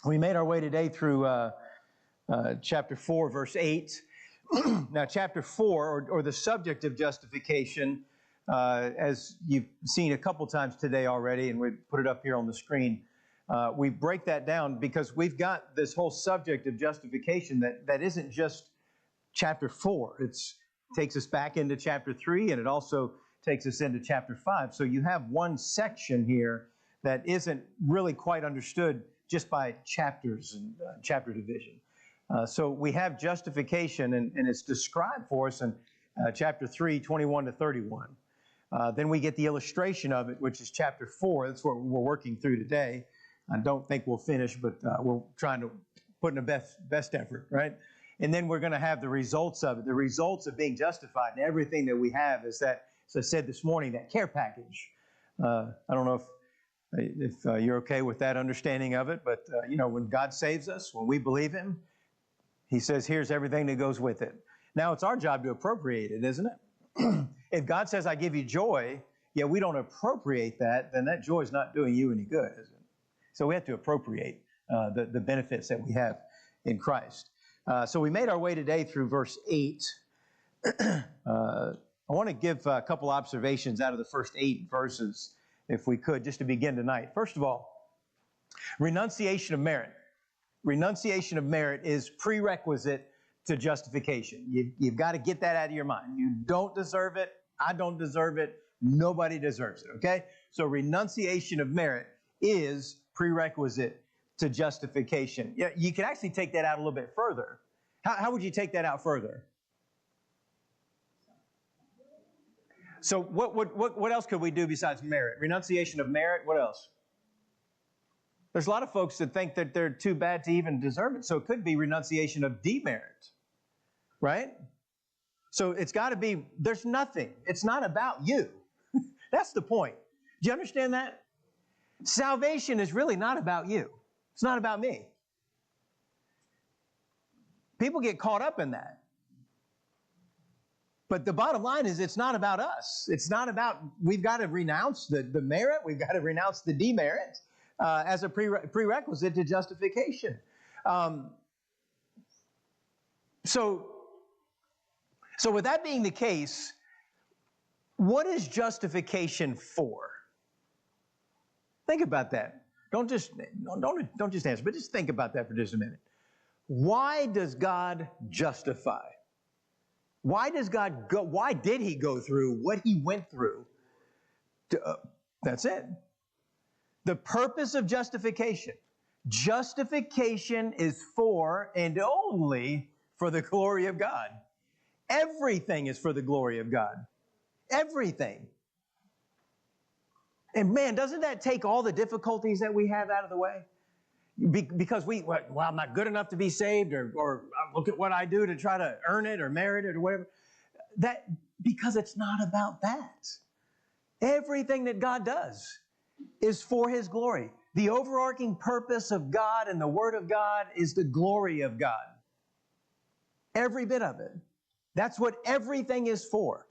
We made our way today through chapter 4, verse 8. Now, chapter 4, or the subject of justification, as you've seen a couple times today already, and we put it up here on the screen, we break that down because we've got this whole subject of justification that isn't just chapter 4. It takes us back into chapter 3, and it also takes us into chapter 5. So you have one section here that isn't really quite understood just by chapters and chapter division. So we have justification, and it's described for us in chapter 3, 21 to 31. Then we get the illustration of it, which is chapter 4. That's what we're working through today. I don't think we'll finish, but we're trying to put in the best effort, right? And then we're going to have the results of it. The results of being justified and everything that we have is that, as I said this morning, that care package. I don't know if you're okay with that understanding of it, but when God saves us, when we believe Him, He says, here's everything that goes with it. Now, it's our job to appropriate it, isn't it? If God says, I give you joy, yet we don't appropriate that, then that joy is not doing you any good, is it? So we have to appropriate the benefits that we have in Christ. So we made our way today through verse 8. I want to give a couple observations out of the first 8 verses, if we could, just to begin tonight. First of all, renunciation of merit. Renunciation of merit is prerequisite to justification. You've got to get that out of your mind. You don't deserve it. I don't deserve it. Nobody deserves it, okay? So renunciation of merit is prerequisite to justification. Yeah, you can actually take that out a little bit further. How would you take that out further? So what else could we do besides merit? Renunciation of merit, what else? There's a lot of folks that think that they're too bad to even deserve it. So it could be renunciation of demerit, right? So it's got to be, there's nothing. It's not about you. That's the point. Do you understand that? Salvation is really not about you. It's not about me. People get caught up in that. But the bottom line is it's not about us. It's not about, we've got to renounce the merit. We've got to renounce the demerit as a prerequisite to justification. So with that being the case, what is justification for? Think about that. Don't just answer, but just think about that for just a minute. Why does God justify? Why does God go? Why did He go through what He went through? That's it. The purpose of justification. Justification is for and only for the glory of God. Everything is for the glory of God. Everything. And man, doesn't that take all the difficulties that we have out of the way? Because I'm not good enough to be saved, or look at what I do to try to earn it or merit it or whatever. Because it's not about that. Everything that God does is for His glory. The overarching purpose of God and the Word of God is the glory of God. Every bit of it. That's what everything is for.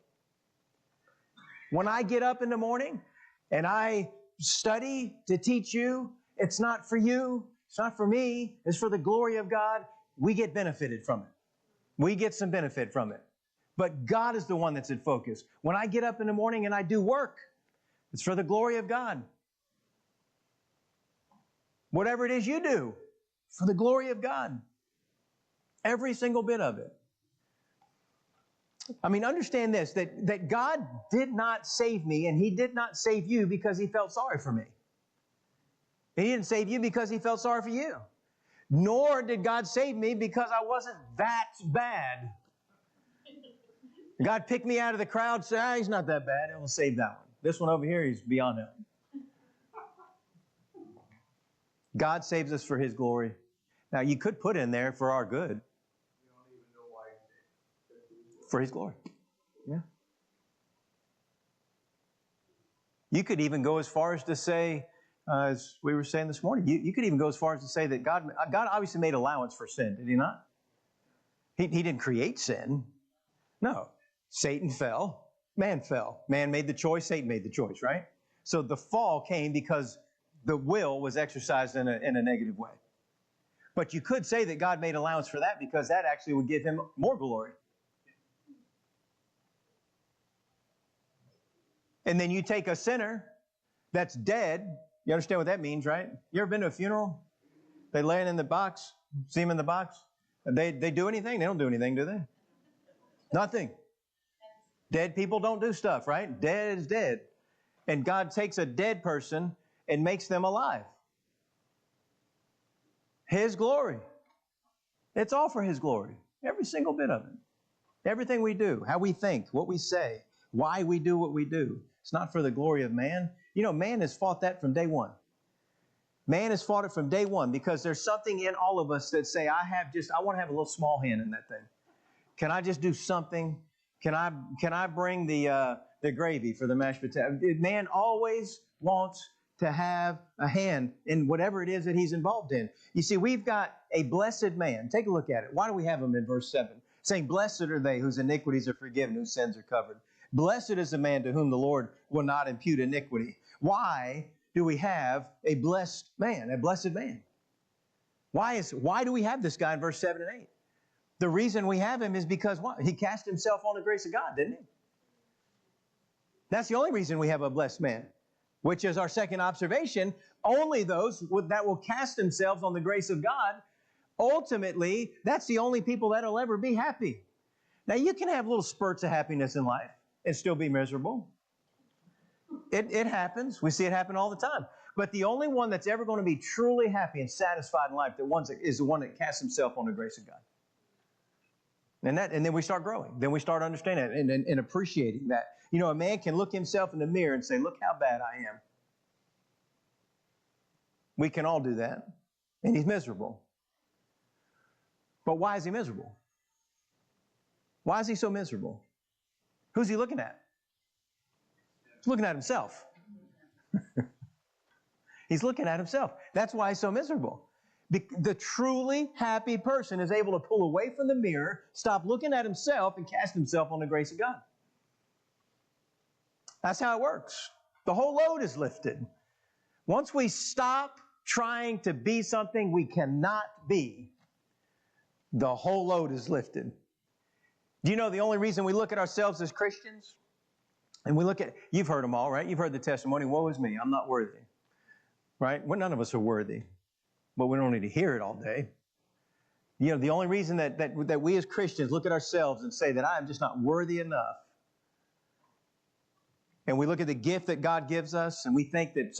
When I get up in the morning and I study to teach you, it's not for you. It's not for me. It's for the glory of God. We get benefited from it. We get some benefit from it. But God is the one that's in focus. When I get up in the morning and I do work, it's for the glory of God. Whatever it is you do, for the glory of God. Every single bit of it. I mean, understand this, that God did not save me, and He did not save you because He felt sorry for me. He didn't save you because He felt sorry for you. Nor did God save me because I wasn't that bad. God picked me out of the crowd, said, he's not that bad, He'll save that one. This one over here, he's beyond help. God saves us for His glory. Now, you could put in there for our good. We don't even know why For His glory. Yeah. You could even go as far as to say, as we were saying this morning, you could even go as far as to say that God obviously made allowance for sin, did He not? He didn't create sin. No. Satan fell. Man fell. Man made the choice. Satan made the choice, right? So the fall came because the will was exercised in a negative way. But you could say that God made allowance for that because that actually would give him more glory. And then you take a sinner that's dead. You understand what that means, right? You ever been to a funeral? They laying in the box, see them in the box. They do anything? They don't do anything, do they? Nothing. Dead people don't do stuff, right? Dead is dead. And God takes a dead person and makes them alive. His glory. It's all for His glory. Every single bit of it. Everything we do, how we think, what we say, why we do what we do. It's not for the glory of man. You know, man has fought that from day one. Man has fought it from day one because there's something in all of us that say, I want to have a little small hand in that thing. Can I just do something? Can I bring the gravy for the mashed potato? Man always wants to have a hand in whatever it is that he's involved in. You see, we've got a blessed man. Take a look at it. Why do we have him in verse 7? Saying, blessed are they whose iniquities are forgiven, whose sins are covered. Blessed is the man to whom the Lord will not impute iniquity. Why do we have a blessed man, a blessed man? Why do we have this guy in verse 7 and 8? The reason we have him is because what? He cast himself on the grace of God, didn't he? That's the only reason we have a blessed man, which is our second observation. Only those that will cast themselves on the grace of God, ultimately, that's the only people that will ever be happy. Now, you can have little spurts of happiness in life and still be miserable. It happens. We see it happen all the time. But the only one that's ever going to be truly happy and satisfied in life is the one that casts himself on the grace of God. And then we start growing. Then we start understanding it and appreciating that. You know, a man can look himself in the mirror and say, look how bad I am. We can all do that. And he's miserable. But why is he miserable? Why is he so miserable? Who's he looking at? He's looking at himself. He's looking at himself. That's why he's so miserable. The truly happy person is able to pull away from the mirror, stop looking at himself, and cast himself on the grace of God. That's how it works. The whole load is lifted. Once we stop trying to be something we cannot be, the whole load is lifted. Do you know the only reason we look at ourselves as Christians? And we look at, you've heard them all, right? You've heard the testimony, woe is me, I'm not worthy. Right? Well, none of us are worthy. But we don't need to hear it all day. You know, the only reason that we as Christians look at ourselves and say that I am just not worthy enough. And we look at the gift that God gives us, and we think that there's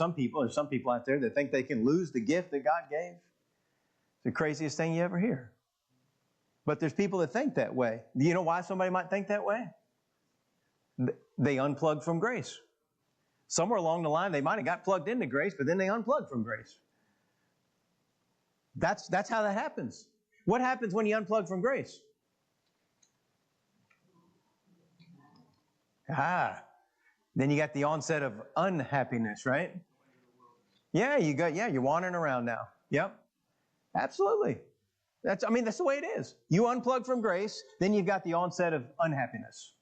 some people out there that think they can lose the gift that God gave. It's the craziest thing you ever hear. But there's people that think that way. Do you know why somebody might think that way? They unplugged from grace. Somewhere along the line, they might have got plugged into grace, but then they unplugged from grace. That's how that happens. What happens when you unplug from grace? Then you got the onset of unhappiness, right? You're wandering around now. Yep. Absolutely. That's the way it is. You unplug from grace, then you've got the onset of unhappiness.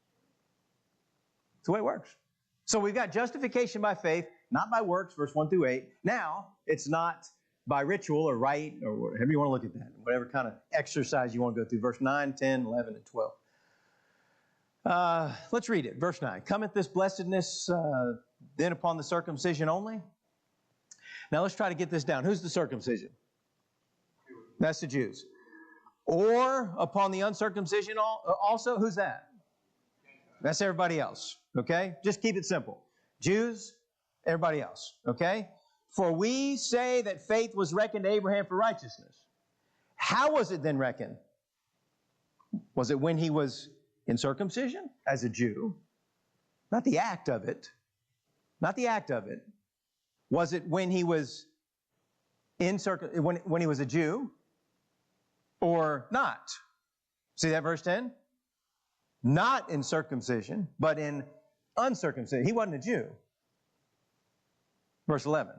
That's the way it works. So we've got justification by faith, not by works, verse 1 through 8. Now, it's not by ritual or rite or whatever you want to look at that, whatever kind of exercise you want to go through. Verse 9, 10, 11, and 12. Let's read it. Verse 9. Cometh this blessedness then upon the circumcision only? Now let's try to get this down. Who's the circumcision? That's the Jews. Or upon the uncircumcision also? Who's that? That's everybody else. Okay? Just keep it simple. Jews, everybody else. Okay? For we say that faith was reckoned to Abraham for righteousness. How was it then reckoned? Was it when he was in circumcision as a Jew? Not the act of it. Not the act of it. Was it when he was when he was a Jew or not? See that verse 10? Not in circumcision, but in uncircumcision. He wasn't a Jew. Verse 11.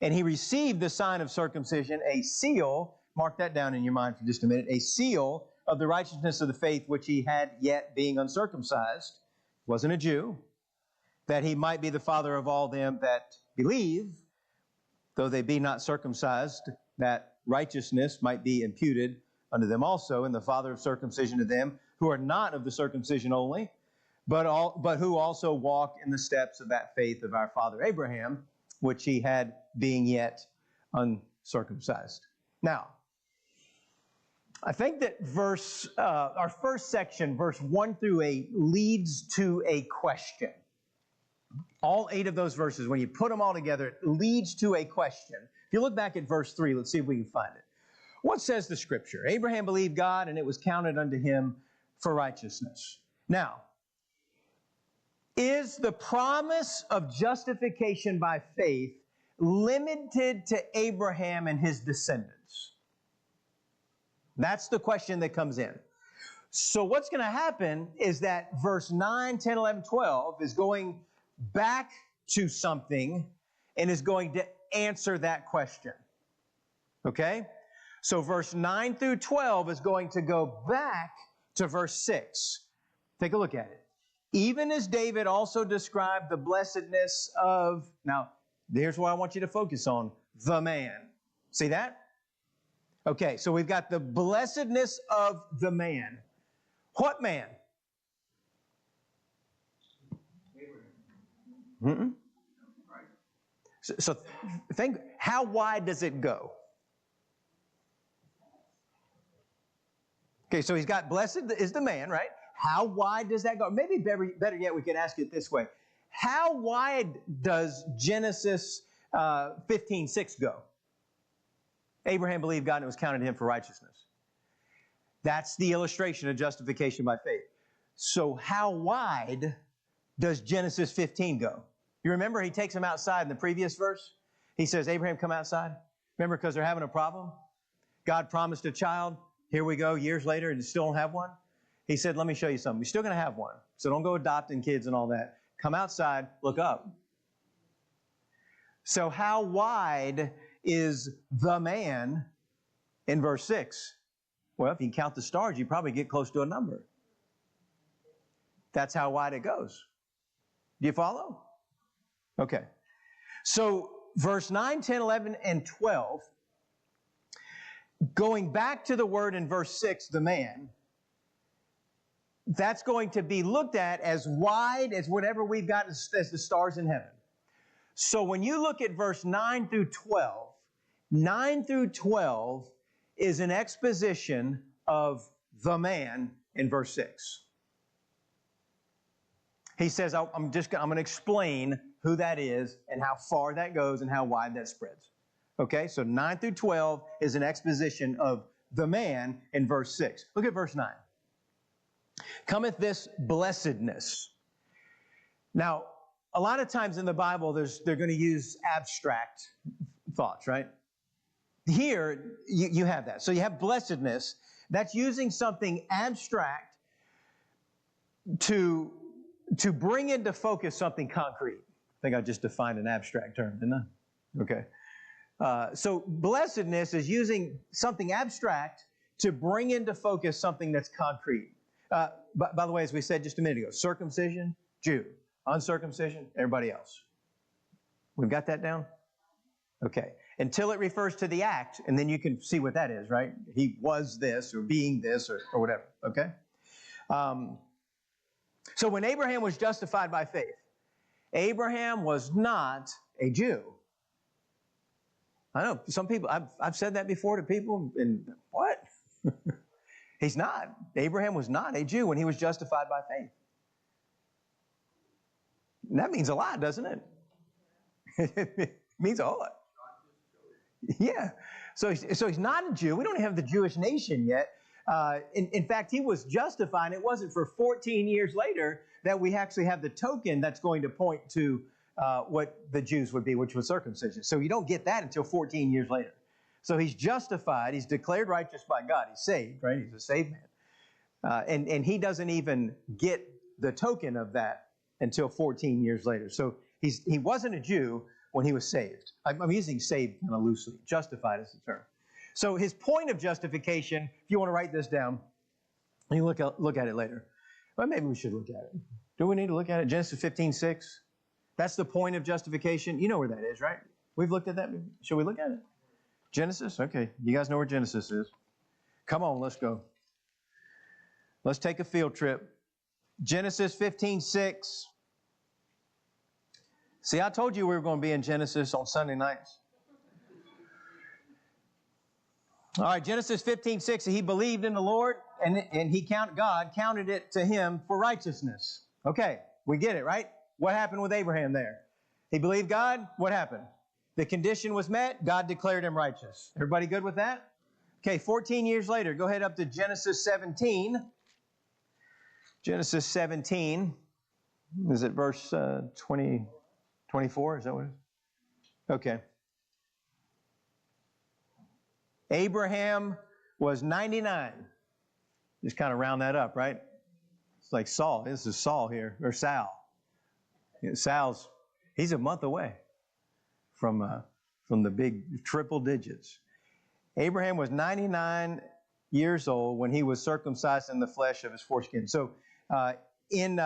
And he received the sign of circumcision, a seal, mark that down in your mind for just a minute, a seal of the righteousness of the faith which he had yet being uncircumcised, wasn't a Jew, that he might be the father of all them that believe, though they be not circumcised, that righteousness might be imputed unto them also, and the father of circumcision to them who are not of the circumcision only, but who also walk in the steps of that faith of our father Abraham, which he had being yet uncircumcised. Now, I think that our first section, verse 1 through 8, leads to a question. All 8 of those verses, when you put them all together, it leads to a question. If you look back at verse 3, let's see if we can find it. What says the scripture? Abraham believed God, and it was counted unto him for righteousness. Now, is the promise of justification by faith limited to Abraham and his descendants? That's the question that comes in. So what's going to happen is that verse 9, 10, 11, 12 is going back to something and is going to answer that question. Okay? So verse 9 through 12 is going to go back to verse 6. Take a look at it. Even as David also described the blessedness of, now, here's what I want you to focus on, the man. See that? Okay, so we've got the blessedness of the man. What man? Mm-mm. So think, how wide does it go? Okay, so he's got blessed is the man, right? How wide does that go? Maybe better yet, we could ask it this way. How wide does Genesis 15:6 go? Abraham believed God and it was counted to him for righteousness. That's the illustration of justification by faith. So how wide does Genesis 15 go? You remember he takes him outside in the previous verse? He says, Abraham, come outside. Remember, because they're having a problem? God promised a child. Here we go, years later, and you still don't have one. He said, let me show you something. You're still going to have one. So don't go adopting kids and all that. Come outside, look up. So how wide is the man in verse 6? Well, if you count the stars, you probably get close to a number. That's how wide it goes. Do you follow? Okay. So verse 9, 10, 11, and 12, going back to the word in verse 6, the man, that's going to be looked at as wide as whatever we've got as the stars in heaven. So when you look at verse 9 through 12, 9 through 12 is an exposition of the man in verse 6. He says, I'm going to explain who that is and how far that goes and how wide that spreads. Okay, so 9 through 12 is an exposition of the man in verse 6. Look at verse 9. Cometh this blessedness. Now, a lot of times in the Bible, they're going to use abstract thoughts, right? Here, you have that. So you have blessedness. That's using something abstract to bring into focus something concrete. I think I just defined an abstract term, didn't I? Okay. So blessedness is using something abstract to bring into focus something that's concrete. By the way, as we said just a minute ago, circumcision, Jew. Uncircumcision, everybody else. We've got that down? Okay. Until it refers to the act, and then you can see what that is, right? He was this, or being this, or whatever. Okay? So when Abraham was justified by faith, Abraham was not a Jew. I know some people, I've said that before to people, and what? He's not. Abraham was not a Jew when he was justified by faith. And that means a lot, doesn't it? It means a lot. Yeah. So he's not a Jew. We don't have the Jewish nation yet. In fact, he was justified. It wasn't for 14 years later that we actually have the token that's going to point to what the Jews would be, which was circumcision. So you don't get that until 14 years later. So he's justified. He's declared righteous by God. He's saved, right? He's a saved man. And he doesn't even get the token of that until 14 years later. So he wasn't a Jew when he was saved. I'm using saved kind of loosely. Justified is the term. So his point of justification, if you want to write this down, you look at it later. Well, maybe we should look at it. Do we need to look at it? Genesis 15:6. That's the point of justification. You know where that is, right? We've looked at that. Should we look at it? Genesis? Okay. You guys know where Genesis is. Come on, let's go. Let's take a field trip. Genesis 15:6. See, I told you we were going to be in Genesis on Sunday nights. All right, Genesis 15:6. He believed in the Lord, and God counted it to him for righteousness. Okay, we get it, right? What happened with Abraham there? He believed God. What happened? The condition was met. God declared him righteous. Everybody good with that? Okay, 14 years later, go ahead up to Genesis 17. Genesis 17. Is it verse 20, 24? Is that what it is? Okay. Abraham was 99. Just kind of round that up, right? It's like Saul. This is Saul here, or Sal. He's a month away from the big triple digits. Abraham was 99 years old when he was circumcised in the flesh of his foreskin. So in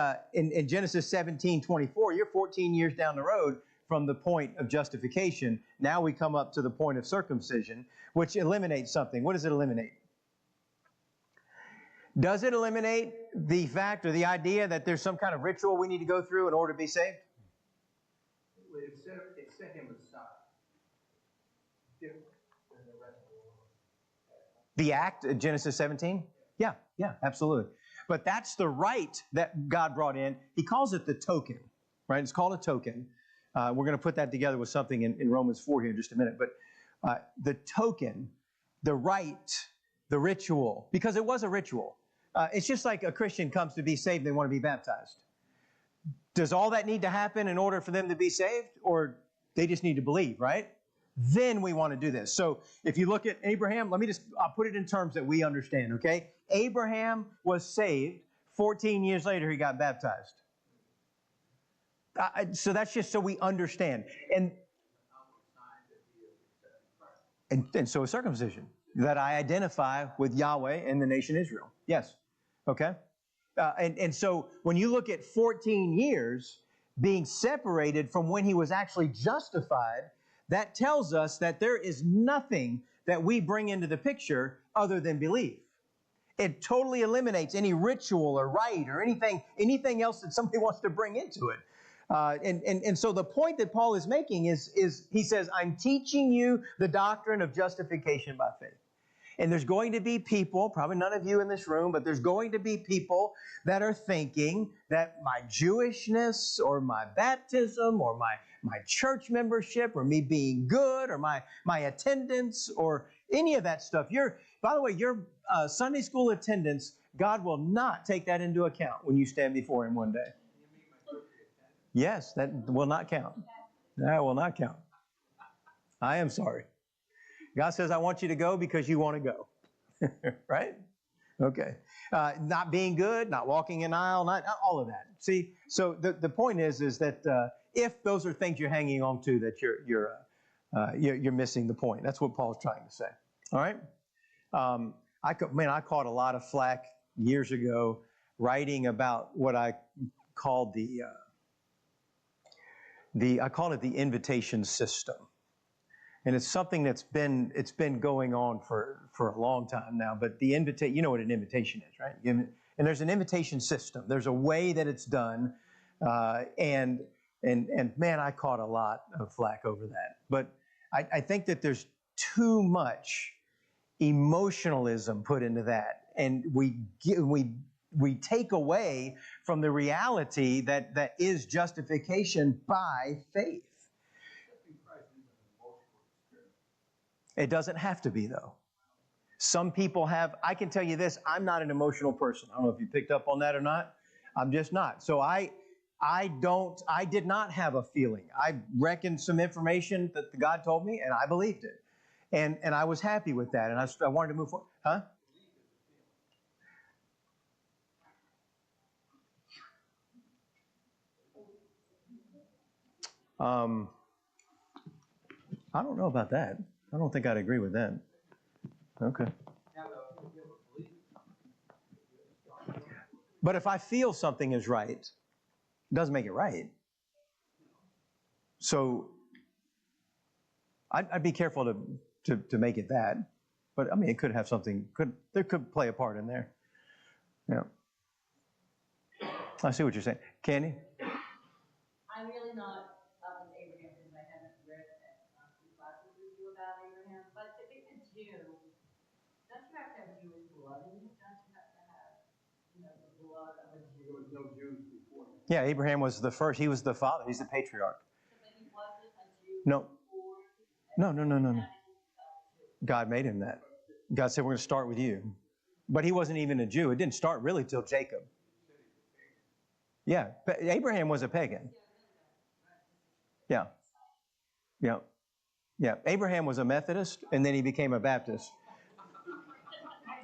Genesis 17:24, you're 14 years down the road from the point of justification. Now we come up to the point of circumcision, which eliminates something. What does it eliminate? Does it eliminate the fact or the idea that there's some kind of ritual we need to go through in order to be saved? It set him aside. Different than the rest of the world. The act, Genesis 17? Yeah, absolutely. But that's the rite that God brought in. He calls it the token, right? It's called a token. We're going to put that together with something in Romans 4 here in just a minute. But the token, the rite, the ritual, because it was a ritual. It's just like a Christian comes to be saved, they want to be baptized. Does all that need to happen in order for them to be saved? Or they just need to believe, right? Then we want to do this. So if you look at Abraham, I'll put it in terms that we understand, okay? Abraham was saved. 14 years later, he got baptized. So that's just so we understand. And so is circumcision, that I identify with Yahweh and the nation Israel. Yes. Okay. And so when you look at 14 years being separated from when he was actually justified, that tells us that there is nothing that we bring into the picture other than belief. It totally eliminates any ritual or rite or anything else that somebody wants to bring into it. And so the point that Paul is making is he says, I'm teaching you the doctrine of justification by faith. And there's going to be people, probably none of you in this room, but there's going to be people that are thinking that my Jewishness or my baptism or my church membership or me being good or my attendance or any of that stuff. By the way, your Sunday school attendance, God will not take that into account when you stand before Him one day. Yes, that will not count. That will not count. I am sorry. God says, I want you to go because you want to go. Right? Okay. Not being good, not walking an aisle, not all of that. See, so the point is that if those are things you're hanging on to, that you're missing the point. That's what Paul's trying to say. All right? I caught a lot of flack years ago writing about what I called I call it the invitation system. And it's something that's been going on for a long time now. But you know what an invitation is, right? And there's an invitation system. There's a way that it's done. And man, I caught a lot of flack over that. But I think that there's too much emotionalism put into that. And we take away from the reality that is justification by faith. It doesn't have to be, though. Some people I can tell you this, I'm not an emotional person. I don't know if you picked up on that or not. I'm just not. So I did not have a feeling. I reckoned some information that God told me, and I believed it. And I was happy with that, and I wanted to move forward. Huh? I don't know about that. I don't think I'd agree with that. Okay. But if I feel something is right, it doesn't make it right. So I'd be careful to to make it that. But, I mean, it could have something, there could play a part in there. Yeah. I see what you're saying. Candy? I'm really not up with Abraham because I haven't read few classes with you about Abraham. But to be a Jew, don't you have to have Jewish blood in you? Don't you have to have, the blood of a Jew? There was no Jews before him. Yeah, Abraham was the first. He was the father. He's the patriarch. But he wasn't a Jew No. before? No. God made him that. God said, we're going to start with you. But he wasn't even a Jew. It didn't start really till Jacob. Yeah, Abraham was a pagan. Yeah. Abraham was a Methodist, and then he became a Baptist.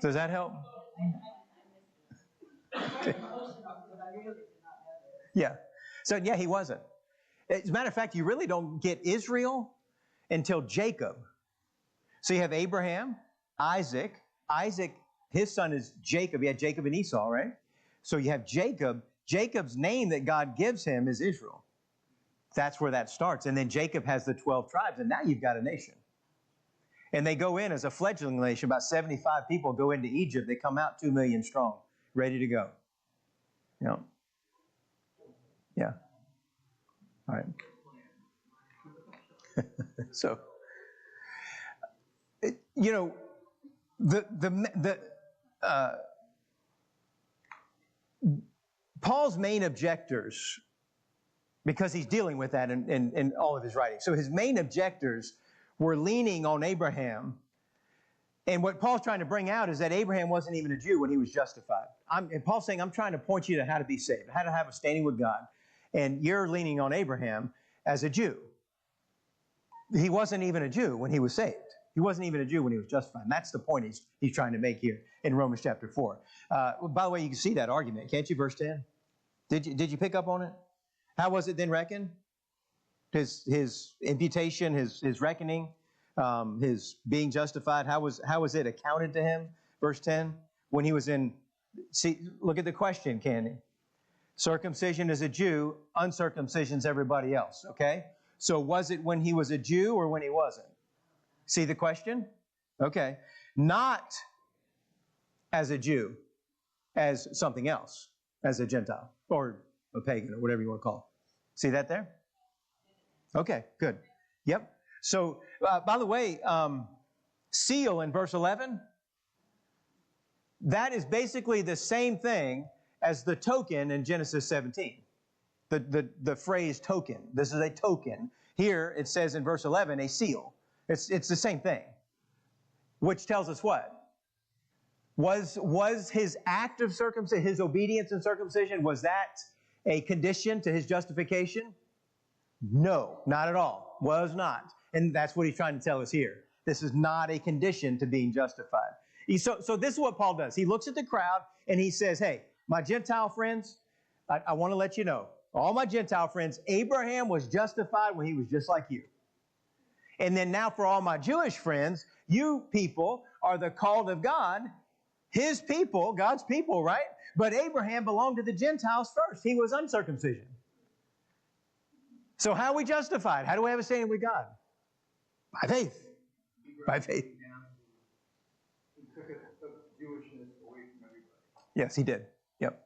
Does that help? Okay. Yeah. So, yeah, he wasn't. As a matter of fact, you really don't get Israel until Jacob. So you have Abraham, Isaac, his son is Jacob. You had Jacob and Esau, right? So you have Jacob. Jacob's name that God gives him is Israel. That's where that starts. And then Jacob has the 12 tribes, and now you've got a nation. And they go in as a fledgling nation. About 75 people go into Egypt. They come out 2 million strong, ready to go. Yeah. All right. So, Paul's main objectors, because he's dealing with that in all of his writings. So his main objectors were leaning on Abraham. And what Paul's trying to bring out is that Abraham wasn't even a Jew when he was justified. And Paul's saying, I'm trying to point you to how to be saved, how to have a standing with God. And you're leaning on Abraham as a Jew. He wasn't even a Jew when he was saved. He wasn't even a Jew when he was justified. And that's the point he's trying to make here in Romans chapter 4. By the way, you can see that argument, can't you? Verse 10. Did you pick up on it? How was it then reckoned? His imputation, his reckoning, his being justified. How was it accounted to him? Verse 10. When he was in, see, look at the question, Candy. Circumcision is a Jew, uncircumcision is everybody else, okay? So was it when he was a Jew or when he wasn't? See the question? Okay. Not as a Jew, as something else, as a Gentile or a pagan or whatever you want to call it. See that there? Okay, good. Yep. So, by the way, seal in verse 11, that is basically the same thing as the token in Genesis 17. The phrase token. This is a token. Here it says in verse 11, a seal. It's the same thing. Which tells us what? Was his act of circumcision, his obedience in circumcision, was that a condition to his justification? No, not at all. Was not. And that's what he's trying to tell us here. This is not a condition to being justified. So this is what Paul does. He looks at the crowd and he says, hey, my Gentile friends, I want to let you know, all my Gentile friends, Abraham was justified when he was just like you. And then now for all my Jewish friends, you people are the called of God, his people, God's people, right? But Abraham belonged to the Gentiles first. He was uncircumcision. So how are we justified? How do we have a standing with God? By faith. By faith. He took Jewishness away from everybody. Yes, he did. Yep.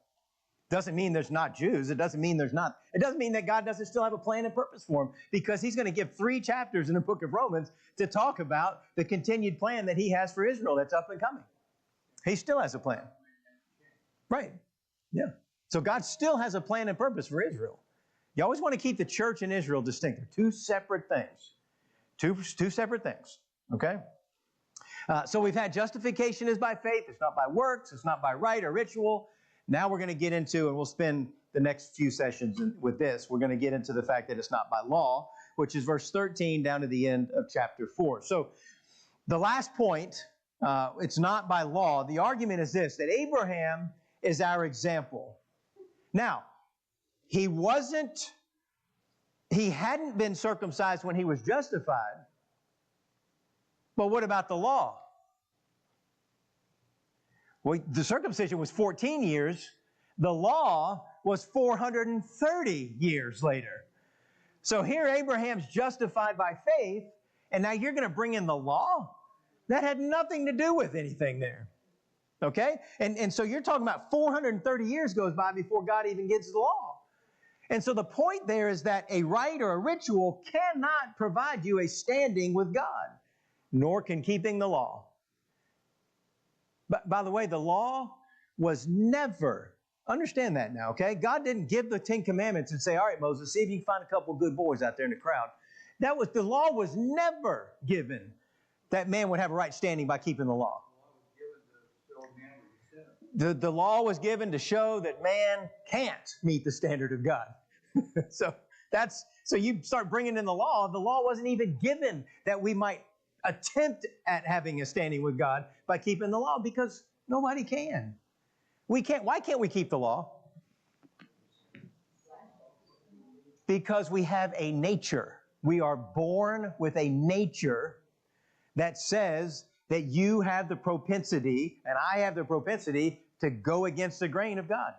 Doesn't mean there's not Jews. It doesn't mean that God doesn't still have a plan and purpose for them, because he's going to give 3 chapters in the book of Romans to talk about the continued plan that he has for Israel that's up and coming. He still has a plan. Right. Yeah. So God still has a plan and purpose for Israel. You always want to keep the church and Israel distinct. They're 2 separate things. Two separate things. Okay? So we've had justification is by faith. It's not by works. It's not by rite or ritual. Now we're going to get into, and we'll spend the next few sessions with this, we're going to get into the fact that it's not by law, which is verse 13 down to the end of chapter 4. So the last point, it's not by law. The argument is this, that Abraham is our example. Now, he hadn't been circumcised when he was justified. But what about the law? Well, the circumcision was 14 years. The law was 430 years later. So here Abraham's justified by faith, And now you're going to bring in the law? That had nothing to do with anything there. Okay? And so you're talking about 430 years goes by before God even gives the law. And so the point there is that a rite or a ritual cannot provide you a standing with God, nor can keeping the law. But by the way, the law was never, understand that now, okay? God didn't give the 10 Commandments and say, all right, Moses, see if you can find a couple of good boys out there in the crowd. The law was never given that man would have a right standing by keeping the law. The law was given to show that man can't meet the standard of God. So you start bringing in the law. The law wasn't even given that we might attempt at having a standing with God by keeping the law, because nobody can. We can't. Why can't we keep the law? Because we have a nature. We are born with a nature that says that you have the propensity, and I have the propensity, to go against the grain of God.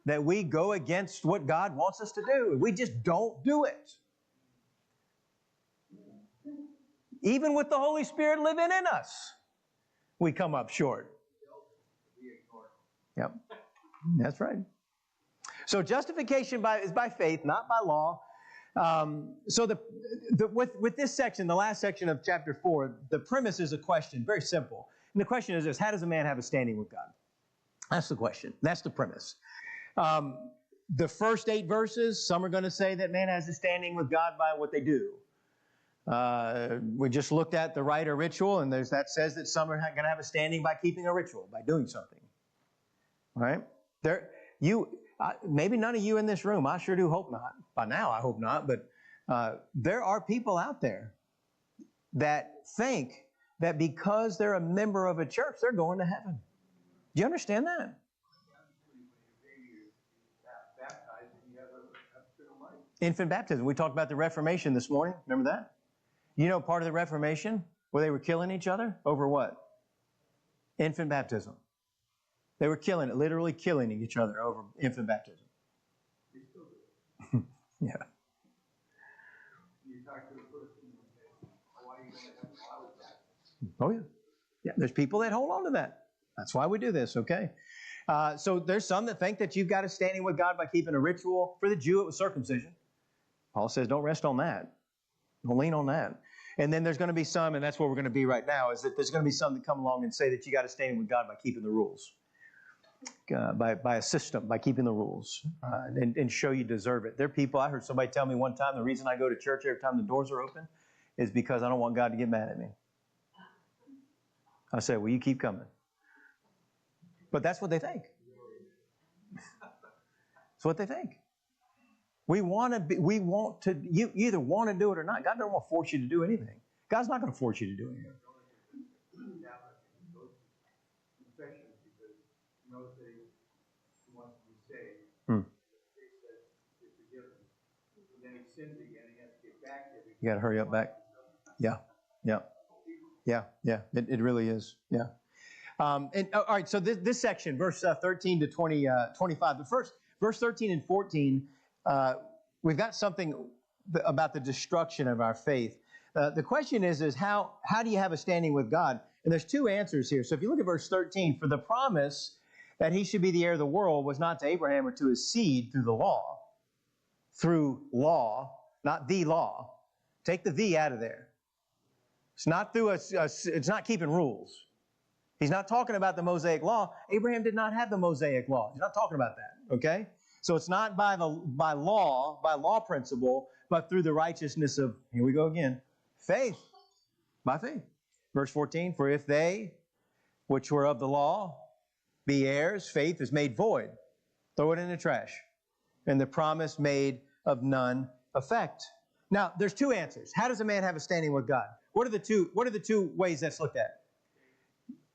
That we go against what God wants us to do. We just don't do it. Even with the Holy Spirit living in us, we come up short. Yep, that's right. So justification is by faith, not by law. So with this section, the last section of chapter 4, the premise is a question, very simple. And the question is this: how does a man have a standing with God? That's the question. That's the premise. The first 8 verses, some are going to say that man has a standing with God by what they do. We just looked at the rite or ritual, and that says that some are going to have a standing by keeping a ritual, by doing something. All right? Maybe none of you in this room, I sure do hope not. By now, I hope not. But there are people out there that think that because they're a member of a church, they're going to heaven. Do you understand that? Infant baptism. We talked about the Reformation this morning. Remember that? You know part of the Reformation where they were killing each other over what? Infant baptism. They were literally killing each other over infant baptism. Yeah. Oh, yeah. Yeah, there's people that hold on to that. That's why we do this, okay? So there's some that think that you've got a standing with God by keeping a ritual. For the Jew, it was circumcision. Paul says, don't rest on that. Don't lean on that. And then there's going to be some, and that's where we're going to be right now, is that there's going to be some that come along and say that you got a standing with God by keeping the rules. By a system, by keeping the rules, and show you deserve it. There are people, I heard somebody tell me one time, the reason I go to church every time the doors are open is because I don't want God to get mad at me. I say, well, you keep coming. But that's what they think. That's what they think. You either want to do it or not. God doesn't want to force you to do anything. God's not going to force you to do anything. You got to hurry up back. Yeah. It really is. Yeah. All right. So this section, verse 13 to 25. The first verse 13 and 14, we've got something about the destruction of our faith. The question is how do you have a standing with God? And there's 2 answers here. So if you look at verse 13, for the promise that he should be the heir of the world was not to Abraham or to his seed through the law. Through law, not the law. Take the "the" out of there. It's not through it's not keeping rules. He's not talking about the Mosaic law. Abraham did not have the Mosaic law. He's not talking about that. Okay? So it's not by law principle, but through the righteousness of, here we go again, faith. By faith. Verse 14, for if they which were of the law be heirs, faith is made void. Throw it in the trash. And the promise made of none effect. Now, there's 2 answers. How does a man have a standing with God? What are the two ways that's looked at?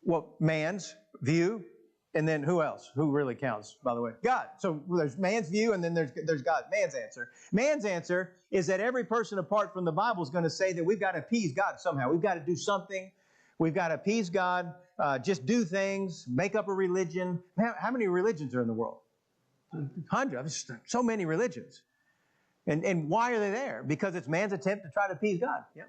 Well, man's view, and then who else? Who really counts, by the way? God. So there's man's view, and then there's God. Man's answer. Man's answer is that every person apart from the Bible is going to say that we've got to appease God somehow. We've got to do something. We've got to appease God. Just do things. Make up a religion. How many religions are in the world? Hundreds. So many religions. And why are they there? Because it's man's attempt to try to appease God. Yeah.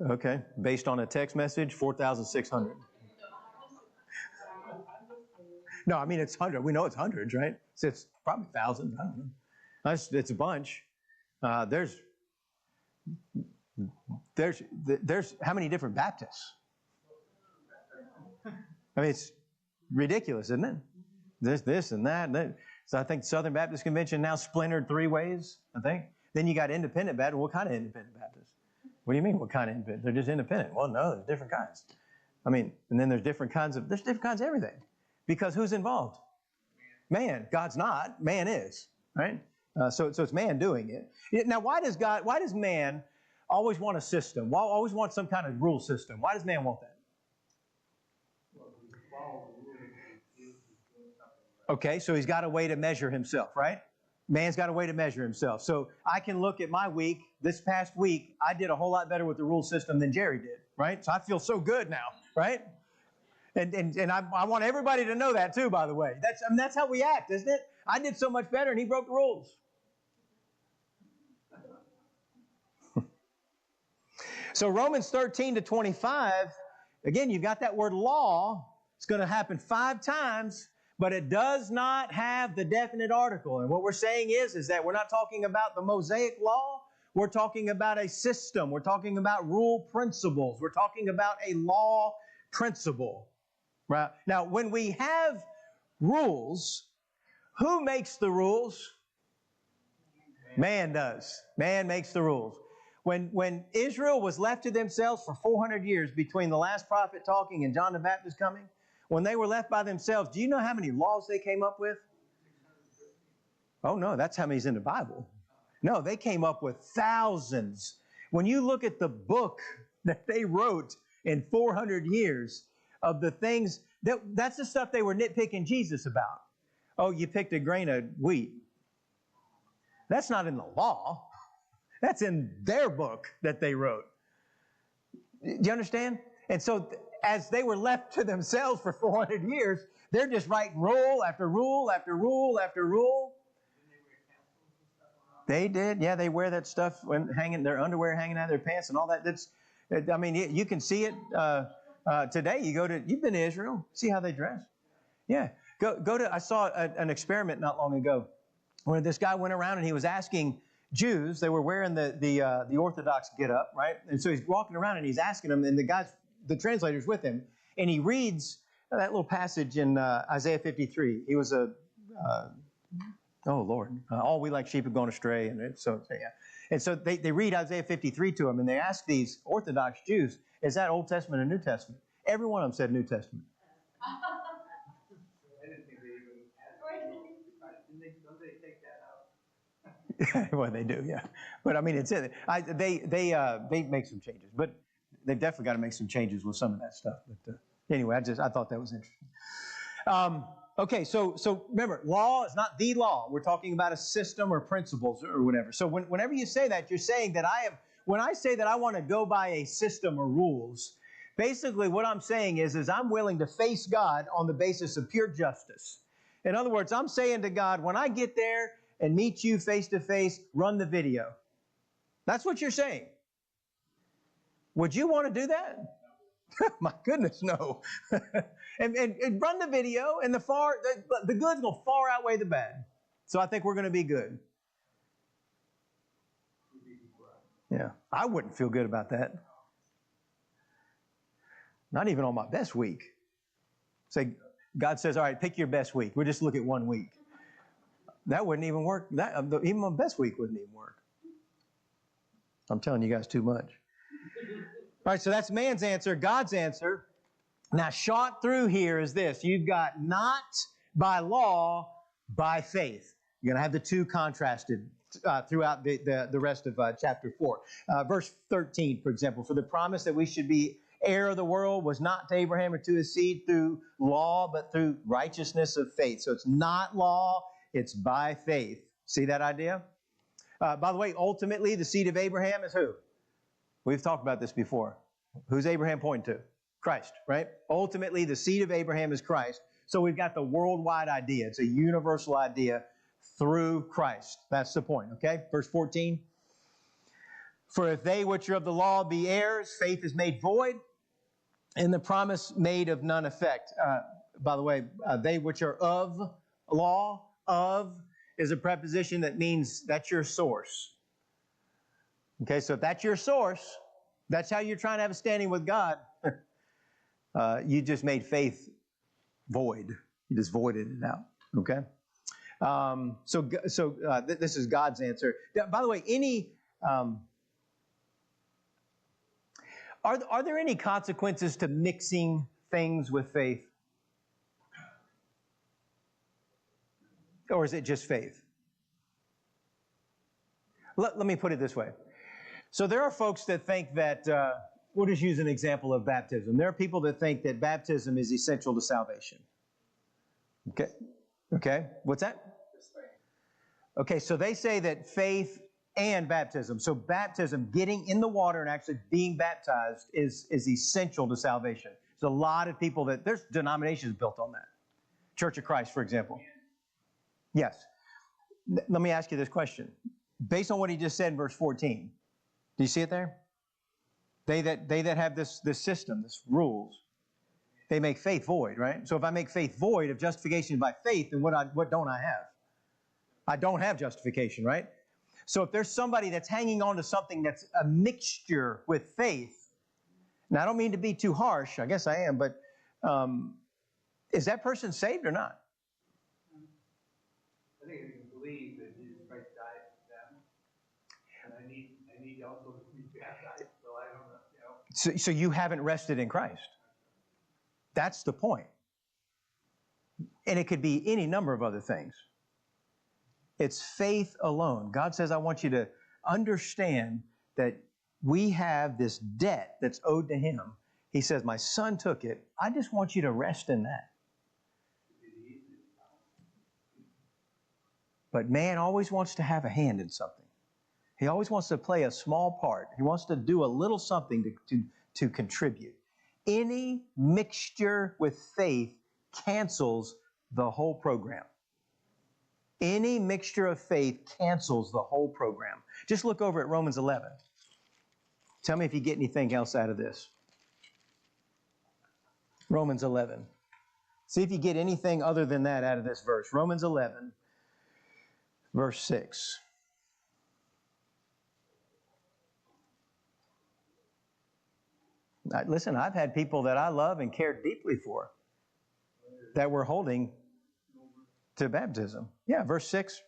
Okay. Based on a text message, 4,600. No, I mean, it's 100. We know it's hundreds, right? So it's probably thousands. I don't know. It's a bunch. There's how many different Baptists? I mean, it's ridiculous, isn't it? This and that. And that. So I think Southern Baptist Convention now splintered 3 ways, I think. Then you got independent Baptist. What kind of independent Baptists? What do you mean, what kind of independent? They're just independent. Well, no, there's different kinds. I mean, and then there's different kinds of everything. Because who's involved? Man. God's not. Man is, right? So it's man doing it. Now, why does man always want a system? Why always want some kind of rule system? Why does man want that? Okay, so he's got a way to measure himself, right? Man's got a way to measure himself. So I can look at my week. This past week, I did a whole lot better with the rule system than Jerry did, right? So I feel so good now, right? And I want everybody to know that too, by the way. That's how we act, isn't it? I did so much better and he broke the rules. So Romans 13-25, again, you've got that word law. It's going to happen 5 times, but it does not have the definite article. And what we're saying is that we're not talking about the Mosaic law. We're talking about a system. We're talking about rule principles. We're talking about a law principle. Right? Now, when we have rules, who makes the rules? Man does. Man makes the rules. When Israel was left to themselves for 400 years between the last prophet talking and John the Baptist coming, when they were left by themselves, do you know how many laws they came up with? Oh, no, that's how many's in the Bible. No, they came up with thousands. When you look at the book that they wrote in 400 years of the things, that's the stuff they were nitpicking Jesus about. Oh, you picked a grain of wheat. That's not in the law. That's in their book that they wrote. Do you understand? And so as they were left to themselves for 400 years, they're just writing rule after rule after rule after rule. They did. Yeah, they wear that stuff when hanging, their underwear hanging out of their pants and all that. I mean, you can see it today. You've been to Israel. See how they dress? Yeah. I saw an experiment not long ago where this guy went around and he was asking Jews, they were wearing the Orthodox get-up, right? And so he's walking around and he's asking them, and the translator's with him, and he reads that little passage in Isaiah 53. He was oh Lord, all we like sheep have gone astray, and so they read Isaiah 53 to him, and they ask these Orthodox Jews, is that Old Testament or New Testament? Every one of them said New Testament. I didn't think they even don't they take that out? Well, they do, yeah. But I mean, it's it. They make some changes, but they've definitely got to make some changes with some of that stuff. But anyway, I thought that was interesting. Okay, so remember, law is not the law. We're talking about a system or principles or whatever. So whenever you say that, you're saying that when I say that I want to go by a system or rules, basically what I'm saying is I'm willing to face God on the basis of pure justice. In other words, I'm saying to God, when I get there and meet you face to face, run the video. That's what you're saying. Would you want to do that? My goodness, no. and run the video, and the good's going to far outweigh the bad. So I think we're going to be good. Yeah, I wouldn't feel good about that. Not even on my best week. Say, God says, all right, pick your best week. We'll just look at 1 week. That wouldn't even work. Even my best week wouldn't even work. I'm telling you guys too much. All right, so that's man's answer. God's answer. Now, shot through here is this. You've got not by law, by faith. You're going to have the two contrasted throughout the rest of chapter 4. Verse 13, for example, for the promise that we should be heir of the world was not to Abraham or to his seed through law, but through righteousness of faith. So it's not law, it's by faith. See that idea? By the way, ultimately, the seed of Abraham is who? We've talked about this before. Who's Abraham pointing to? Christ, right? Ultimately, the seed of Abraham is Christ. So we've got the worldwide idea. It's a universal idea through Christ. That's the point, okay? Verse 14. For if they which are of the law be heirs, faith is made void, and the promise made of none effect. By the way, they which are of law, of is a preposition that means that's your source. Okay, so if that's your source, that's how you're trying to have a standing with God, you just made faith void. You just voided it out. Okay? This is God's answer. By the way, are there any consequences to mixing things with faith? Or is it just faith? Let me put it this way. So there are folks that think that, we'll just use an example of baptism. There are people that think that baptism is essential to salvation. Okay. What's that? Okay, so they say that faith and baptism. So baptism, getting in the water and actually being baptized is essential to salvation. There's a lot of people there's denominations built on that. Church of Christ, for example. Yes. Let me ask you this question. Based on what he just said in verse 14, do you see it there? They that have this system, this rules, they make faith void, right? So if I make faith void of justification by faith, then what don't I have? I don't have justification, right? So if there's somebody that's hanging on to something that's a mixture with faith, now I don't mean to be too harsh, I guess I am, but is that person saved or not? I think if you believe that Jesus Christ died for them, and I need also to be baptized, so I don't know. So you haven't rested in Christ. That's the point. And it could be any number of other things. It's faith alone. God says, I want you to understand that we have this debt that's owed to him. He says, my son took it. I just want you to rest in that. But man always wants to have a hand in something. He always wants to play a small part. He wants to do a little something to contribute. Any mixture with faith cancels the whole program. Any mixture of faith cancels the whole program. Just look over at Romans 11. Tell me if you get anything else out of this. Romans 11. See if you get anything other than that out of this verse. Romans 11, verse 6. Listen, I've had people that I love and care deeply for that were holding to baptism. Yeah, verse 6,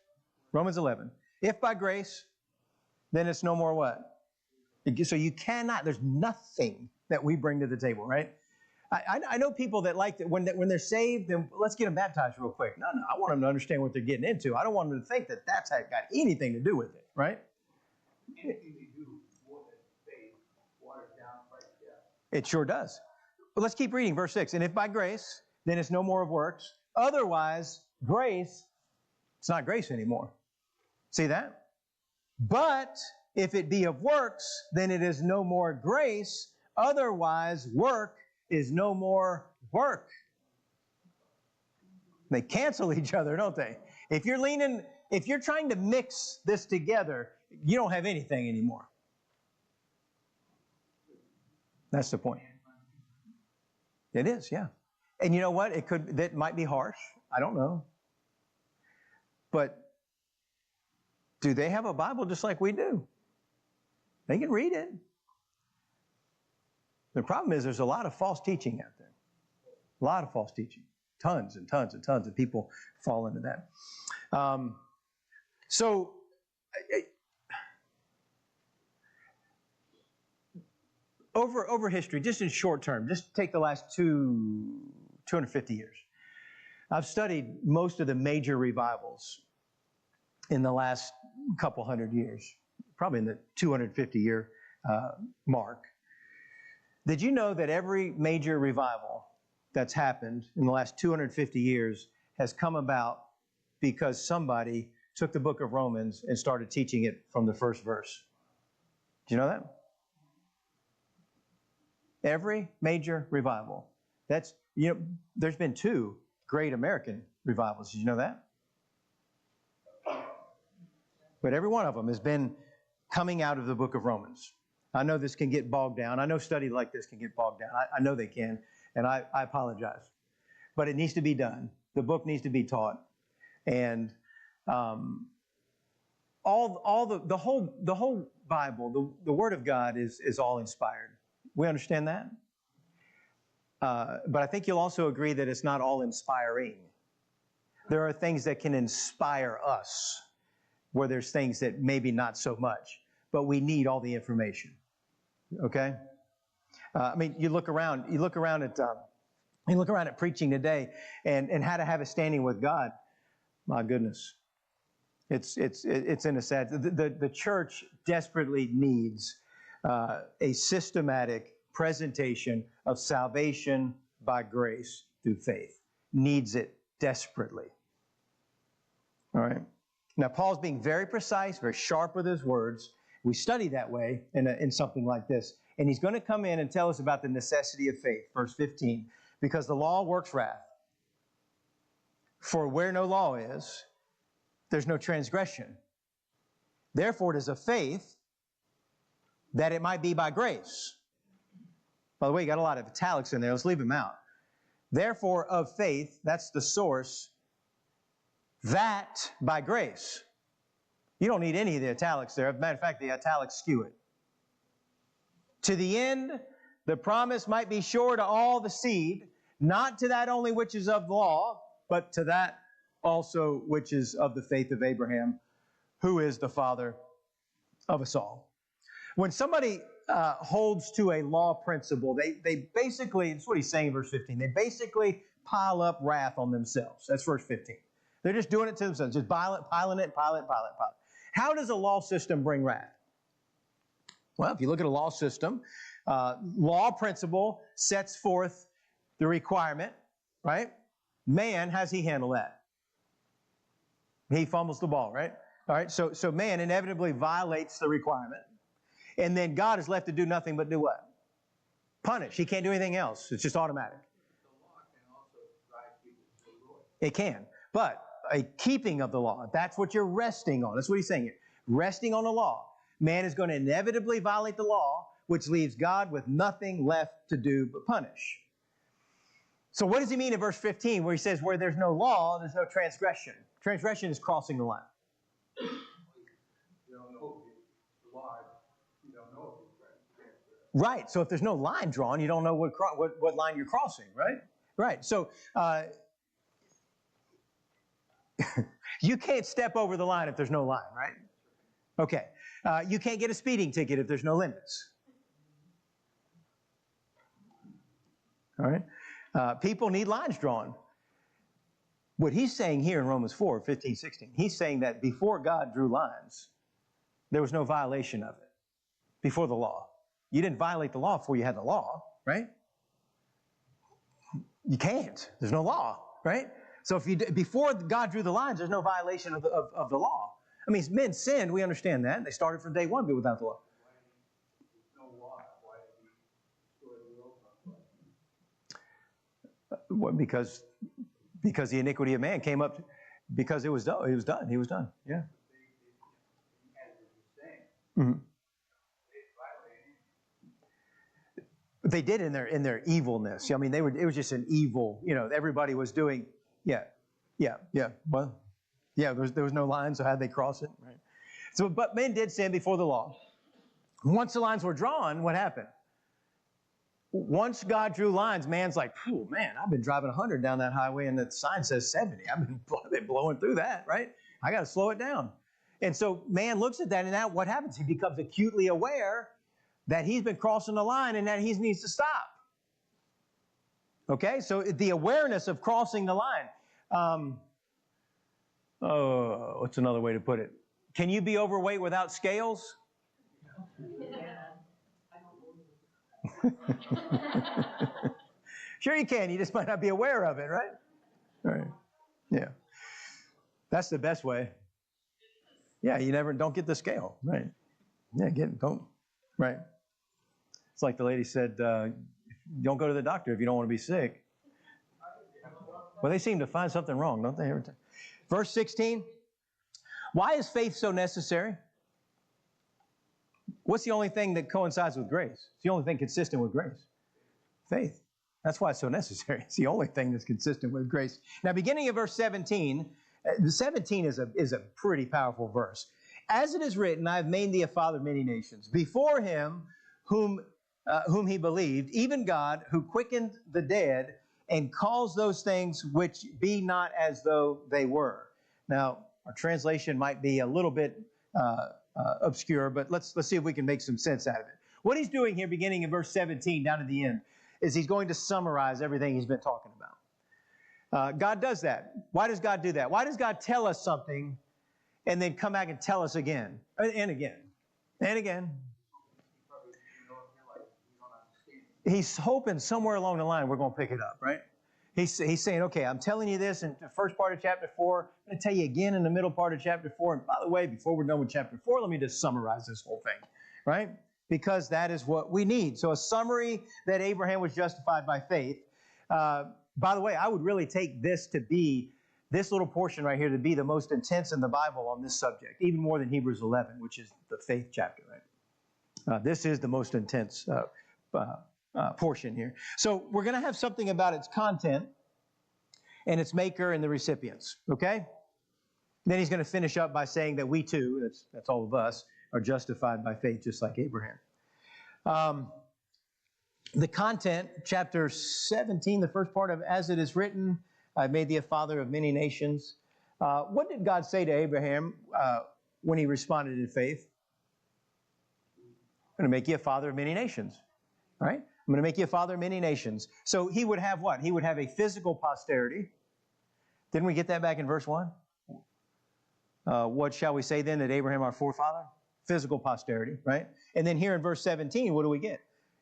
Romans 11. If by grace, then it's no more what? So you cannot, there's nothing that we bring to the table, right? I know people that like that when they're saved, then let's get them baptized real quick. No, I want them to understand what they're getting into. I don't want them to think that that's got anything to do with it, right? Anything they do more than faith waters down Christ's death. It sure does. But let's keep reading verse 6. And if by grace, then it's no more of works. Otherwise, grace, it's not grace anymore. See that? But if it be of works, then it is no more grace. Otherwise, work is no more work. They cancel each other, don't they? If you're trying to mix this together, you don't have anything anymore. That's the point. It is, yeah. And you know what? That might be harsh. I don't know. But do they have a Bible just like we do? They can read it. The problem is there's a lot of false teaching out there. A lot of false teaching. Tons and tons and tons of people fall into that. Over history, just in short term, just take the last 250 years. I've studied most of the major revivals in the last couple hundred years, probably in the 250-year mark. Did you know that every major revival that's happened in the last 250 years has come about because somebody took the book of Romans and started teaching it from the first verse? Do you know that? Every major revival. There's been 2 great American revivals. Did you know that? But every one of them has been coming out of the book of Romans. I know this can get bogged down. I know studies like this can get bogged down. I know they can, and I apologize. But it needs to be done. The book needs to be taught. And the whole Bible, the Word of God is all inspired. We understand that? But I think you'll also agree that it's not all inspiring. There are things that can inspire us, where there's things that maybe not so much. But we need all the information. Okay? I mean, you look around at preaching today and how to have a standing with God. My goodness. It's in a sad, the church desperately needs a systematic presentation of salvation by grace through faith. Needs it desperately. All right. Now, Paul's being very precise, very sharp with his words. We study that way in something like this. And he's going to come in and tell us about the necessity of faith. Verse 15. Because the law works wrath. For where no law is, there's no transgression. Therefore, it is of faith that it might be by grace. By the way, you got a lot of italics in there. Let's leave them out. Therefore, of faith, that's the source, that by grace. You don't need any of the italics there. As a matter of fact, the italics skew it. To the end, the promise might be sure to all the seed, not to that only which is of the law, but to that also which is of the faith of Abraham, who is the father of us all. When somebody holds to a law principle, they basically, that's what he's saying in verse 15, they basically pile up wrath on themselves. That's verse 15. They're just doing it to themselves, just piling it. How does a law system bring wrath? Well, if you look at a law system, law principle sets forth the requirement, right? Man, how's he handle that? He fumbles the ball, right? All right, so man inevitably violates the requirement. And then God is left to do nothing but do what? Punish. He can't do anything else. It's just automatic. The law can also drive people to the Lord. It can. But a keeping of the law, that's what you're resting on. That's what he's saying here. Resting on the law. Man is going to inevitably violate the law, which leaves God with nothing left to do but punish. So what does he mean in verse 15 where he says, where there's no law, there's no transgression? Transgression is crossing the line. You don't know if the law, you don't know if it's right. Right. So if there's no line drawn, you don't know what line you're crossing, right? Right. So you can't step over the line if there's no line, right? Okay. You can't get a speeding ticket if there's no limits. All right. People need lines drawn. What he's saying here in Romans 4, 15, 16, he's saying that before God drew lines, there was no violation of it. Before the law. You didn't violate the law before you had the law, right? You can't. There's no law, right? So if before God drew the lines, there's no violation of the law. I mean, men sinned, we understand that. They started from day one, but without the law. There's no law. Why did he destroy the world? Well, because the iniquity of man came up, because it was done. He was done. Yeah. Mm-hmm. They did in their evilness. I mean, it was just an evil, everybody was doing, yeah. Well, yeah, there was no line, so how'd they cross it? Right. So, but men did sin before the law. Once the lines were drawn, what happened? Once God drew lines, man's like, oh man, I've been driving 100 down that highway and the sign says 70. I've been blowing through that, right? I got to slow it down. And so man looks at that, and now what happens? He becomes acutely aware that he's been crossing the line and that he needs to stop. Okay, so the awareness of crossing the line. What's another way to put it? Can you be overweight without scales? Sure you can. You just might not be aware of it, right? Right. Yeah. That's the best way. Yeah, don't get the scale. Right. Yeah, don't. Right. It's like the lady said, don't go to the doctor if you don't want to be sick. Well, they seem to find something wrong, don't they? Every time. Verse 16. Why is faith so necessary? What's the only thing that coincides with grace? It's the only thing consistent with grace. Faith. That's why it's so necessary. It's the only thing that's consistent with grace. Now, beginning of verse 17, 17 is a pretty powerful verse. As it is written, I have made thee a father of many nations. Before him whom he believed, even God, who quickened the dead and calls those things which be not as though they were. Now, our translation might be a little bit obscure, but let's see if we can make some sense out of it. What he's doing here, beginning in verse 17 down to the end, is he's going to summarize everything he's been talking about. God does that. Why does God do that? Why does God tell us something and then come back and tell us again and again and again? He's hoping somewhere along the line we're going to pick it up, right? He's saying, okay, I'm telling you this in the first part of chapter 4. I'm going to tell you again in the middle part of chapter 4. And by the way, before we're done with chapter 4, let me just summarize this whole thing, right? Because that is what we need. So a summary that Abraham was justified by faith. By the way, I would really take this little portion right here to be the most intense in the Bible on this subject, even more than Hebrews 11, which is the faith chapter, right? This is the most intense portion here. So we're going to have something about its content and its maker and the recipients, okay? Then he's going to finish up by saying that we too, that's all of us, are justified by faith just like Abraham. The content, chapter 17, the first part of as it is written, I've made thee a father of many nations. What did God say to Abraham when he responded in faith? I'm going to make you a father of many nations, right? I'm going to make you a father of many nations. So he would have what? He would have a physical posterity. Didn't we get that back in verse 1? What shall we say then that Abraham our forefather? Physical posterity, right? And then here in verse 17, what do we get?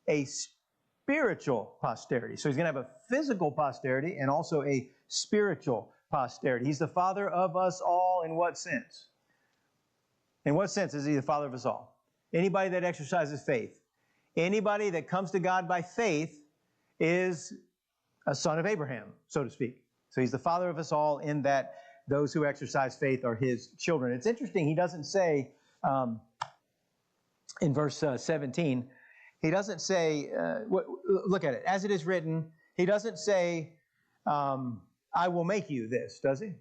A spiritual posterity. So he's going to have a physical posterity and also a spiritual posterity. He's the father of us all in what sense? In what sense is he the father of us all? Anybody that exercises faith. Anybody that comes to God by faith is a son of Abraham, so to speak. So he's the father of us all in that those who exercise faith are his children. It's interesting, he doesn't say, in verse 17, he doesn't say, look at it, as it is written, he doesn't say, I will make you this, does he?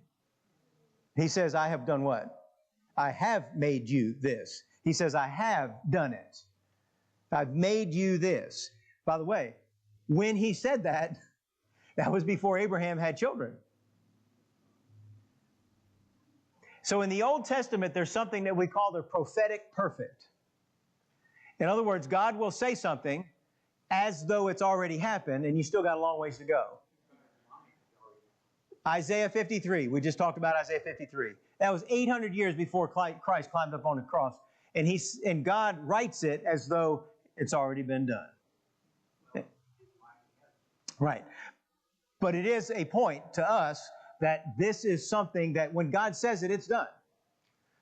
He says, I have done what? I have made you this. He says, I have done it. I've made you this. By the way, when he said that, that was before Abraham had children. So in the Old Testament, there's something that we call the prophetic perfect. In other words, God will say something as though it's already happened, and you still got a long ways to go. Isaiah 53. We just talked about Isaiah 53. That was 800 years before Christ climbed up on the cross. And God writes it as though it's already been done. Right. But it is a point to us that this is something that when God says it, it's done.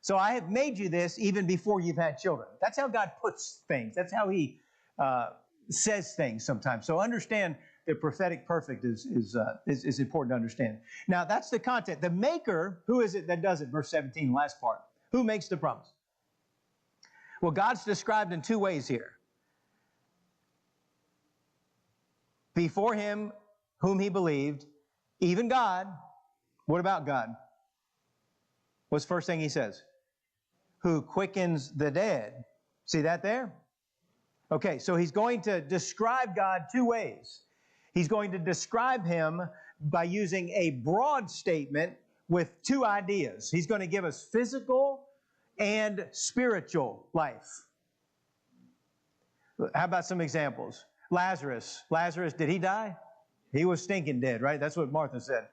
So I have made you this even before you've had children. That's how God puts things. That's how he says things sometimes. So understand the prophetic perfect is important to understand. Now, that's the content. The maker, who is it that does it? Verse 17, last part. Who makes the promise? Well, God's described in two ways here. Before him, whom he believed, even God. What about God? What's the first thing he says? Who quickens the dead. See that there? Okay, so he's going to describe God two ways. He's going to describe him by using a broad statement with two ideas. He's going to give us physical and spiritual life. How about some examples? Lazarus, did he die? He was stinking dead, right? That's what Martha said,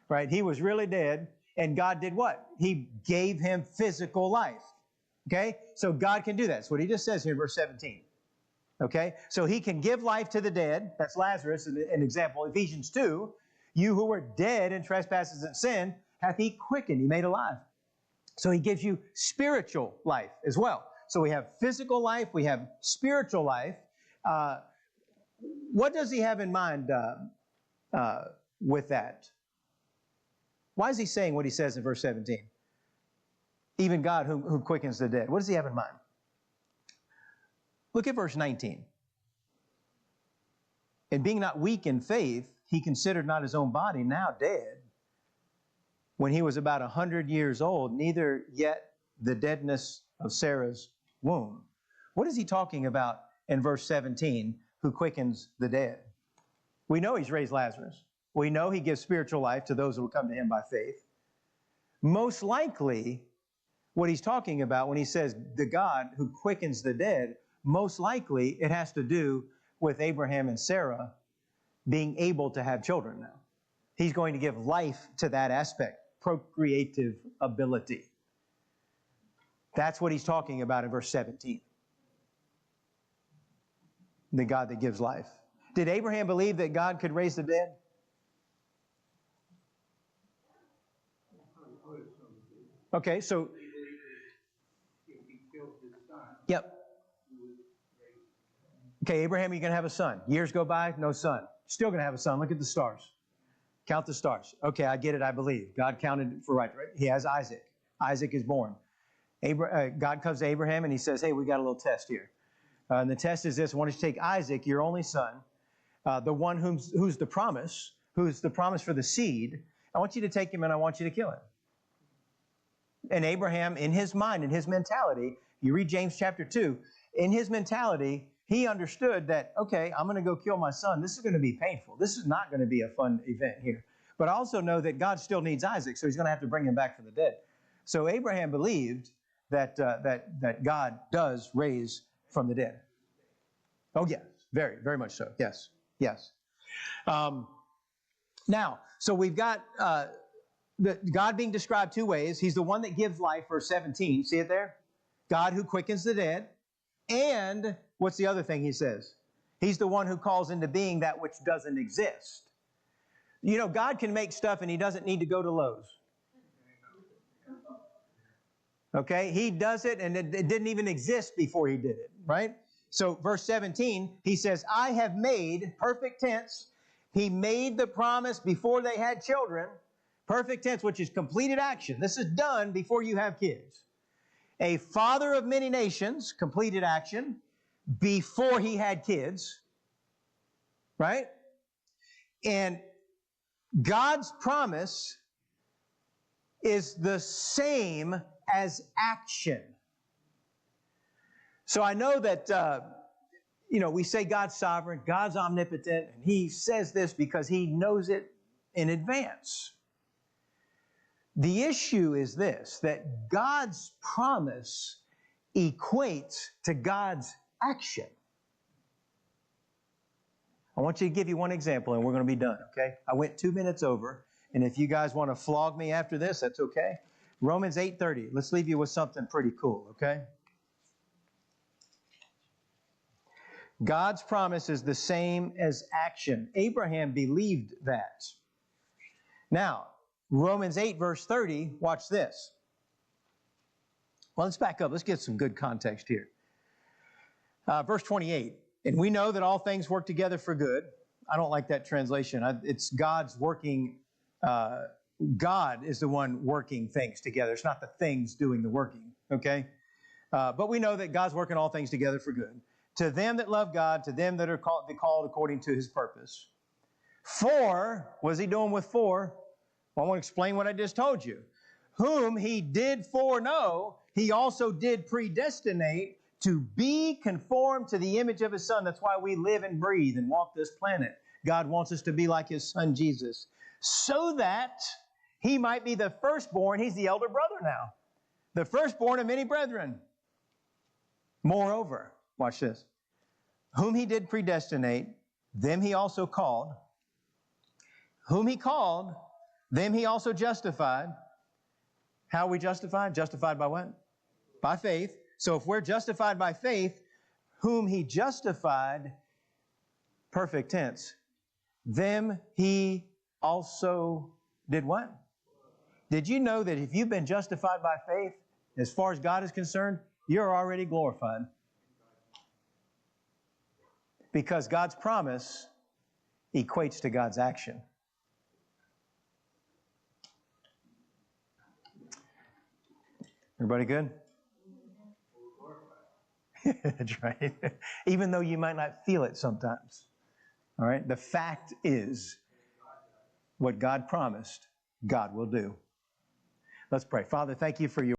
right? He was really dead, and God did what? He gave him physical life, okay? So God can do that. That's what he just says here in verse 17, okay? So he can give life to the dead. That's Lazarus, an example. Ephesians 2, you who were dead in trespasses and sin, hath he quickened, he made alive. So he gives you spiritual life as well. So we have physical life, we have spiritual life. What does he have in mind with that? Why is he saying what he says in verse 17? Even God who quickens the dead. What does he have in mind? Look at verse 19. And being not weak in faith, he considered not his own body now dead, when he was about 100 years old, neither yet the deadness of Sarah's womb. What is he talking about in verse 17, who quickens the dead? We know he's raised Lazarus. We know he gives spiritual life to those who will come to him by faith. Most likely, what he's talking about when he says the God who quickens the dead, most likely it has to do with Abraham and Sarah being able to have children now. He's going to give life to that aspect, procreative ability. That's what he's talking about in verse 17. The God that gives life. Did Abraham believe that God could raise the dead? Okay, so... If he killed his son, Yep. Okay, Abraham, you're going to have a son. Years go by, no son. Still going to have a son. Look at the stars. Count the stars. Okay, I get it, I believe. God counted for right. He has Isaac. Isaac is born. God comes to Abraham and he says, hey, we got a little test here. And the test is this. I want you to take Isaac, your only son, the one who's the promise for the seed. I want you to take him and I want you to kill him. And Abraham, in his mind, in his mentality, you read James chapter 2, in his mentality, he understood that, okay, I'm going to go kill my son. This is going to be painful. This is not going to be a fun event here. But I also know that God still needs Isaac, so he's going to have to bring him back from the dead. So Abraham believed that God does raise from the dead. Oh, yeah, very, very much so. Yes, yes. Now, so we've got God being described two ways. He's the one that gives life, verse 17. See it there? God who quickens the dead. And what's the other thing he says? He's the one who calls into being that which doesn't exist. You know, God can make stuff and he doesn't need to go to Lowe's. Okay? He does it and it didn't even exist before he did it, right? So verse 17, he says, I have made, perfect tense, he made the promise before they had children, perfect tense, which is completed action. This is done before you have kids. A father of many nations, completed action, before he had kids, right? And God's promise is the same as action. So I know that, we say God's sovereign, God's omnipotent, and he says this because he knows it in advance. The issue is this, that God's promise equates to God's action. I want you to give you one example and we're going to be done, okay? I went 2 minutes over, and if you guys want to flog me after this, that's okay. Romans 8:30. Let's leave you with something pretty cool, okay? God's promise is the same as action. Abraham believed that. Now, Romans 8, verse 30, watch this. Well, let's back up. Let's get some good context here. Verse 28, and we know that all things work together for good. I don't like that translation. It's God's working. God is the one working things together. It's not the things doing the working, okay? But we know that God's working all things together for good. To them that love God, to them that are called according to his purpose. For, what is he doing with for? Well, I want to explain what I just told you. Whom he did foreknow, he also did predestinate to be conformed to the image of his son. That's why we live and breathe and walk this planet. God wants us to be like his son Jesus. So that he might be the firstborn. He's the elder brother now. The firstborn of many brethren. Moreover, watch this. Whom he did predestinate, them he also called. Whom he called, them he also justified. How are we justified? Justified by what? By faith. So if we're justified by faith, whom he justified, perfect tense, them he also did what? Did you know that if you've been justified by faith, as far as God is concerned, you're already glorified? Because God's promise equates to God's action. Everybody good? That's right. Even though you might not feel it sometimes. All right. The fact is, what God promised, God will do. Let's pray. Father, thank you for your